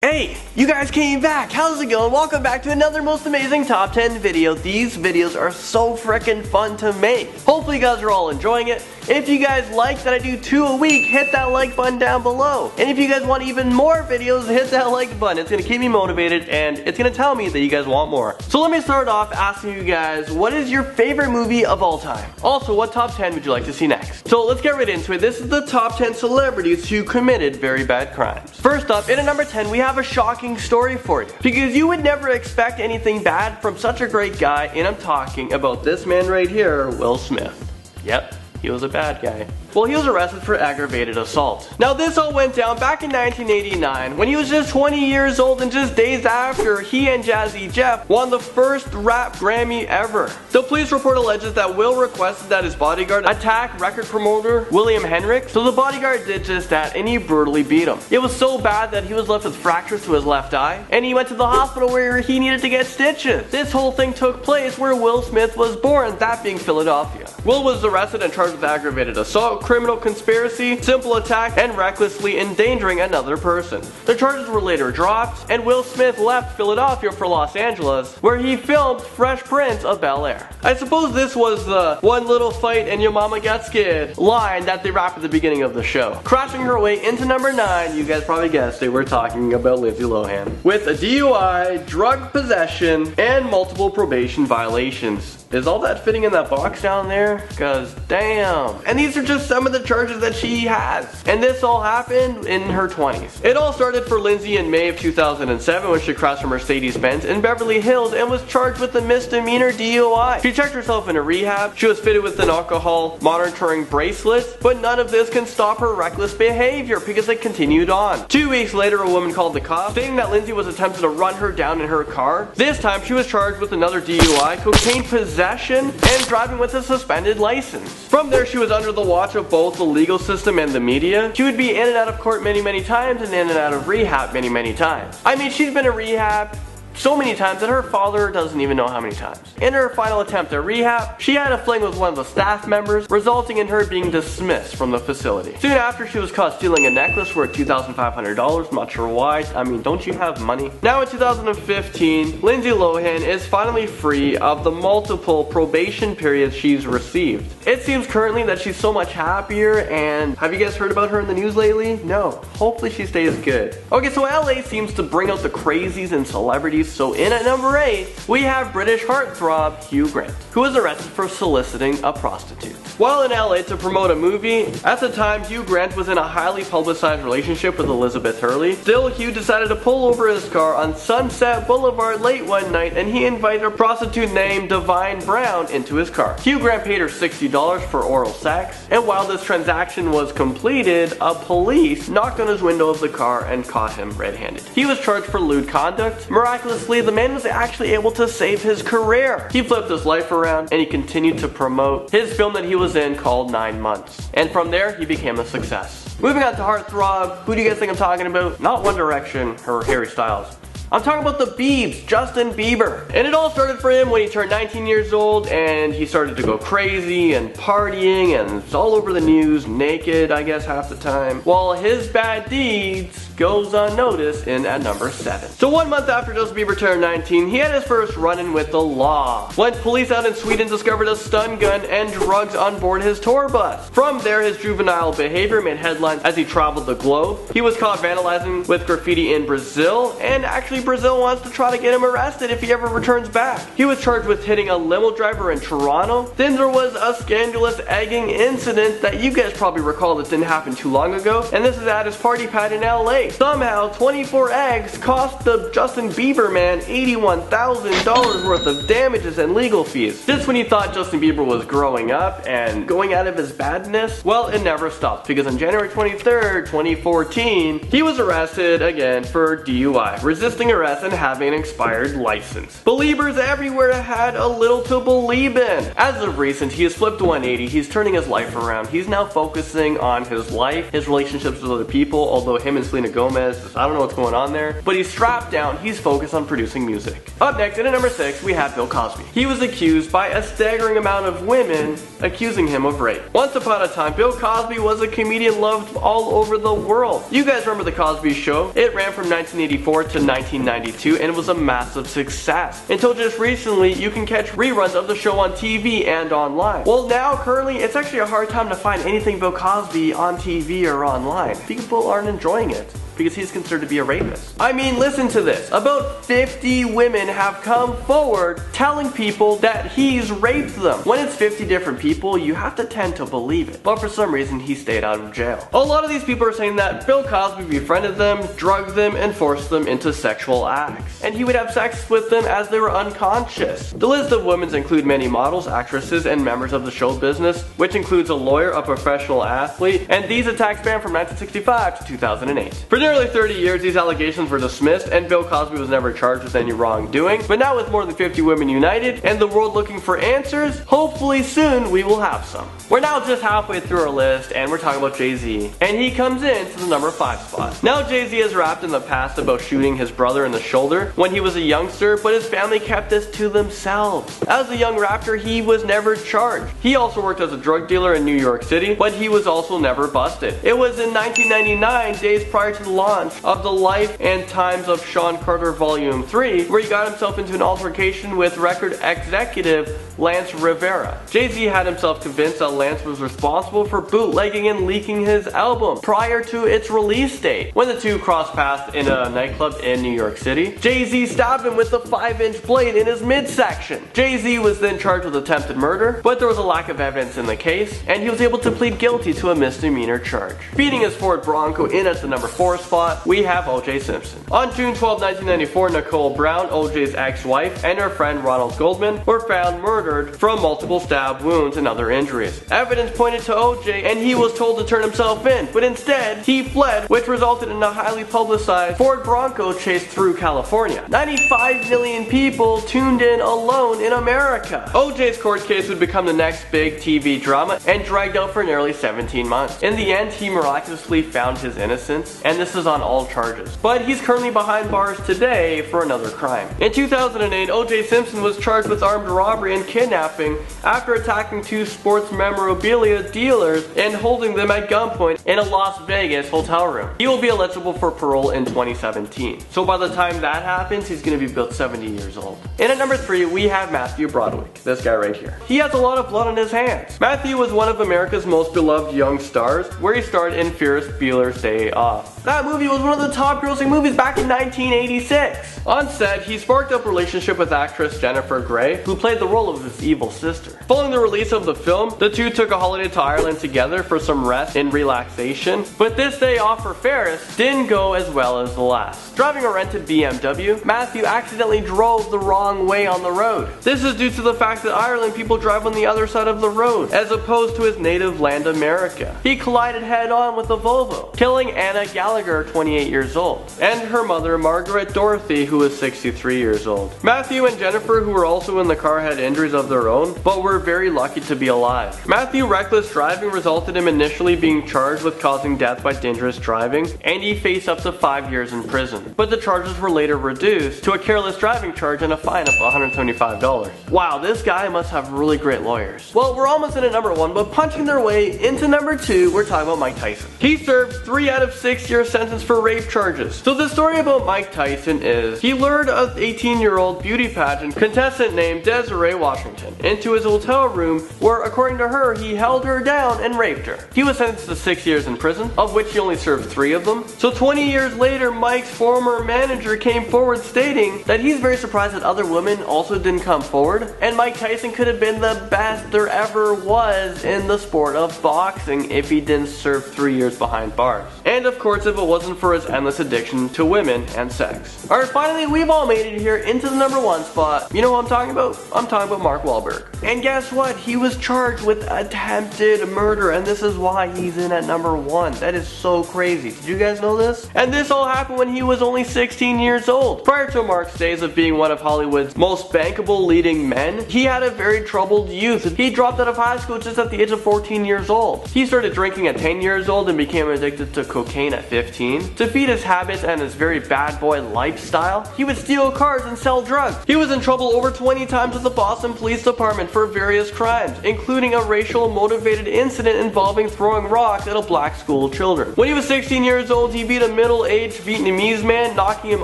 Hey, you guys came back. How's it going? Welcome back to another most amazing top 10 video. These videos are so freaking fun to make. Hopefully you guys are all enjoying it. If you guys like that I do 2 a week, hit that like button down below. And if you guys want even more videos, hit that like button. It's gonna keep me motivated and it's gonna tell me that you guys want more. So let me start off asking you guys, what is your favorite movie of all time? Also, what top 10 would you like to see next? So let's get right into it. This is the top 10 celebrities who committed very bad crimes. First up, in at number 10, we have a shocking story for you. Because you would never expect anything bad from such a great guy, and I'm talking about this man right here, Will Smith. Yep, he was a bad guy. Well, he was arrested for aggravated assault. Now, this all went down back in 1989 when he was just 20 years old, and just days after he and Jazzy Jeff won the first rap Grammy ever. The police report alleges that Will requested that his bodyguard attack record promoter William Henrik, so the bodyguard did just that and he brutally beat him. It was so bad that he was left with fractures to his left eye, and he went to the hospital where he needed to get stitches. This whole thing took place where Will Smith was born, that being Philadelphia. Will was arrested and charged with aggravated assault, criminal conspiracy, simple attack, and recklessly endangering another person. The charges were later dropped, and Will Smith left Philadelphia for Los Angeles, where he filmed Fresh Prince of Bel-Air. I suppose this was the "one little fight and your mama got scared" line that they rap at the beginning of the show. Crashing her way into number 9, you guys probably guessed they were talking about Lindsay Lohan, with a DUI, drug possession, and multiple probation violations. Is all that fitting in that box down there? Cause damn. And these are just some of the charges that she has. And this all happened in her 20s. It all started for Lindsay in May of 2007 when she crashed a Mercedes-Benz in Beverly Hills and was charged with a misdemeanor DUI. She checked herself into rehab. She was fitted with an alcohol monitoring bracelet, but none of this can stop her reckless behavior because it continued on. 2 weeks later, a woman called the cops, stating that Lindsay was attempting to run her down in her car. This time, she was charged with another DUI, cocaine possession, and driving with a suspended license. From there, she was under the watch of both the legal system and the media. She would be in and out of court many times and in and out of rehab many times. I mean, she's been in rehab so many times that her father doesn't even know how many times. In her final attempt at rehab, she had a fling with one of the staff members, resulting in her being dismissed from the facility. Soon after, she was caught stealing a necklace worth $2,500, not sure why. I mean, don't you have money? Now in 2015, Lindsay Lohan is finally free of the multiple probation periods she's received. It seems currently that she's so much happier, and have you guys heard about her in the news lately? No. Hopefully she stays good. Okay, so LA seems to bring out the crazies and celebrities. So in at number 8, we have British heartthrob Hugh Grant, who was arrested for soliciting a prostitute. While in LA to promote a movie, at the time Hugh Grant was in a highly publicized relationship with Elizabeth Hurley. Still, Hugh decided to pull over his car on Sunset Boulevard late one night, and he invited a prostitute named Divine Brown into his car. Hugh Grant paid her $60 for oral sex, and while this transaction was completed, a police knocked on his window of the car and caught him red-handed. He was charged for lewd conduct. Miraculously, the man was actually able to save his career. He flipped his life around and he continued to promote his film that he was in called 9 Months. And from there, he became a success. Moving on to heartthrob, who do you guys think I'm talking about? Not One Direction or Harry Styles. I'm talking about the Biebs, Justin Bieber. And it all started for him when he turned 19 years old and he started to go crazy and partying, and it's all over the news, naked I guess half the time, while his bad deeds goes unnoticed in at number 7. So 1 month after Justin Bieber turned 19, he had his first run-in with the law, when police out in Sweden discovered a stun gun and drugs on board his tour bus. From there, his juvenile behavior made headlines as he traveled the globe. He was caught vandalizing with graffiti in Brazil, and actually Brazil wants to try to get him arrested if he ever returns back. He was charged with hitting a limo driver in Toronto. Then there was a scandalous egging incident that you guys probably recall that didn't happen too long ago, and this is at his party pad in LA. Somehow, 24 eggs cost the Justin Bieber man $81,000 worth of damages and legal fees. This when he thought Justin Bieber was growing up and going out of his badness. Well, it never stopped, because on January 23rd, 2014, he was arrested again for DUI, resisting resisting arrest and having an expired license. Believers everywhere had a little to believe in. As of recent, he has flipped 180. He's turning his life around. He's now focusing on his life, his relationships with other people, although him and Selena Gomez, I don't know what's going on there. But he's strapped down. He's focused on producing music. Up next, at number 6, we have Bill Cosby. He was accused by a staggering amount of women accusing him of rape. Once upon a time, Bill Cosby was a comedian loved all over the world. You guys remember The Cosby Show? It ran from 1984 to 1992 and it was a massive success. Until just recently, you can catch reruns of the show on TV and online. Well, now, currently, it's actually a hard time to find anything Bill Cosby on TV or online. People aren't enjoying it because he's considered to be a rapist. I mean, listen to this. About 50 women have come forward telling people that he's raped them. When it's 50 different people, you have to tend to believe it. But for some reason, he stayed out of jail. A lot of these people are saying that Bill Cosby befriended them, drugged them, and forced them into sexual acts. And he would have sex with them as they were unconscious. The list of women include many models, actresses, and members of the show business, which includes a lawyer, a professional athlete, and these attacks span from 1965 to 2008. For nearly 30 years, these allegations were dismissed, and Bill Cosby was never charged with any wrongdoing. But now with more than 50 women united, and the world looking for answers, hopefully soon we will have some. We're now just halfway through our list, and we're talking about Jay-Z. And he comes in to the number 5 spot. Now Jay-Z has rapped in the past about shooting his brother in the shoulder when he was a youngster, but his family kept this to themselves. As a young rapper, he was never charged. He also worked as a drug dealer in New York City, but he was also never busted. It was in 1999, days prior to the launch of The Life and Times of Sean Carter Volume 3, where he got himself into an altercation with record executive Lance Rivera. Jay-Z had himself convinced that Lance was responsible for bootlegging and leaking his album prior to its release date. When the two crossed paths in a nightclub in New York City, Jay-Z stabbed him with a 5-inch blade in his midsection. Jay-Z was then charged with attempted murder, but there was a lack of evidence in the case, and he was able to plead guilty to a misdemeanor charge. Beating his Ford Bronco in at the number 4 spot, we have O.J. Simpson. On June 12, 1994, Nicole Brown, O.J.'s ex-wife, and her friend Ronald Goldman were found murdered from multiple stab wounds and other injuries. Evidence pointed to O.J. and he was told to turn himself in, but instead, he fled, which resulted in a highly publicized Ford Bronco chase through California. 95 million people tuned in alone in America. O.J.'s court case would become the next big TV drama and dragged out for nearly 17 months. In the end, he miraculously found his innocence, and this is on all charges. But he's currently behind bars today for another crime. In 2008, O.J. Simpson was charged with armed robbery and kidnapping after attacking 2 sports memorabilia dealers and holding them at gunpoint in a Las Vegas hotel room. He will be eligible for parole in 2017. So by the time that happens, he's going to be about 70 years old. And at number 3, we have Matthew Broderick, this guy right here. He has a lot of blood on his hands. Matthew was one of America's most beloved young stars, where he starred in Ferris Bueller's Day Off. That movie was one of the top grossing movies back in 1986. On set, he sparked up a relationship with actress Jennifer Grey, who played the role of his evil sister. Following the release of the film, the two took a holiday to Ireland together for some rest and relaxation, but this day off for Ferris didn't go as well as the last. Driving a rented BMW, Matthew accidentally drove the wrong way on the road. This is due to the fact that Ireland people drive on the other side of the road, as opposed to his native land America. He collided head-on with a Volvo, killing Anna Gallagher, 28 years old, and her mother, Margaret Dorothy, who was 63 years old. Matthew and Jennifer, who were also in the car, had injuries of their own, but were very lucky to be alive. Matthew's reckless driving resulted in him initially being charged with causing death by dangerous driving, and he faced up to 5 years in prison. But the charges were later reduced to a careless driving charge and a fine of $175. Wow, this guy must have really great lawyers. Well, we're almost in at number 1, but punching their way into number 2, we're talking about Mike Tyson. He served 3 out of 6 year sentence for rape charges. So the story about Mike Tyson is, he lured an 18-year-old beauty pageant contestant named Desiree Washington into his hotel room, where according to her, he held her down and raped her. He was sentenced to 6 years in prison, of which he only served 3 of them. So 20 years later, Mike's former manager came forward stating that he's very surprised that other women also didn't come forward, and Mike Tyson could have been the best there ever was in the sport of boxing if he didn't serve 3 years behind bars. And of course, if it wasn't for his endless addiction to women and sex. Alright, finally we've all made it here into the #1 spot. You know what I'm talking about? I'm talking about Mark Wahlberg. And guess what? He was charged with attempted murder, and this is why he's in at #1. That is so crazy. Did you guys know this? And this all happened when he was only 16 years old. Prior to Mark's days of being one of Hollywood's most bankable leading men, he had a very troubled youth. He dropped out of high school just at the age of 14 years old. He started drinking at 10 years old and became addicted to cocaine at 15. To feed his habits and his very bad boy lifestyle, he would steal cars and sell drugs. He was in trouble over 20 times with the Boston Police Department for various crimes, including a racial motivated incident involving throwing rocks at a black school children. When he was 16 years old, he beat a middle-aged Vietnamese man, knocking him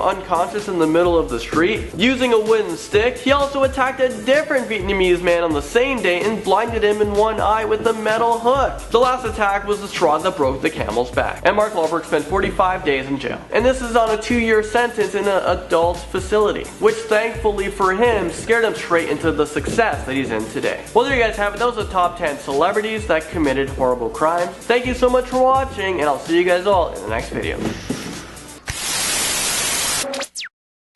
unconscious in the middle of the street. Using a wooden stick, he also attacked a different Vietnamese man on the same day and blinded him in one eye with a metal hook. The last attack was the straw that broke the camel's back. And Mark Wahlberg spent 45 days in jail. And this is on a 2-year sentence in an adult facility, which thankfully for him scared him straight into the success that he's in today. Well, there you guys have it. That was the top 10 celebrities that committed horrible crimes. Thank you so much for watching, and I'll see you guys all in the next video.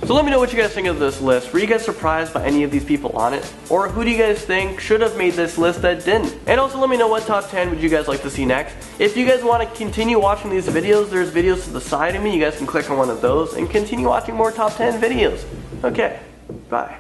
So let me know what you guys think of this list. Were you guys surprised by any of these people on it? Or who do you guys think should have made this list that didn't? And also let me know what top 10 would you guys like to see next. If you guys want to continue watching these videos, there's videos to the side of me. You guys can click on one of those and continue watching more top 10 videos. Okay, bye.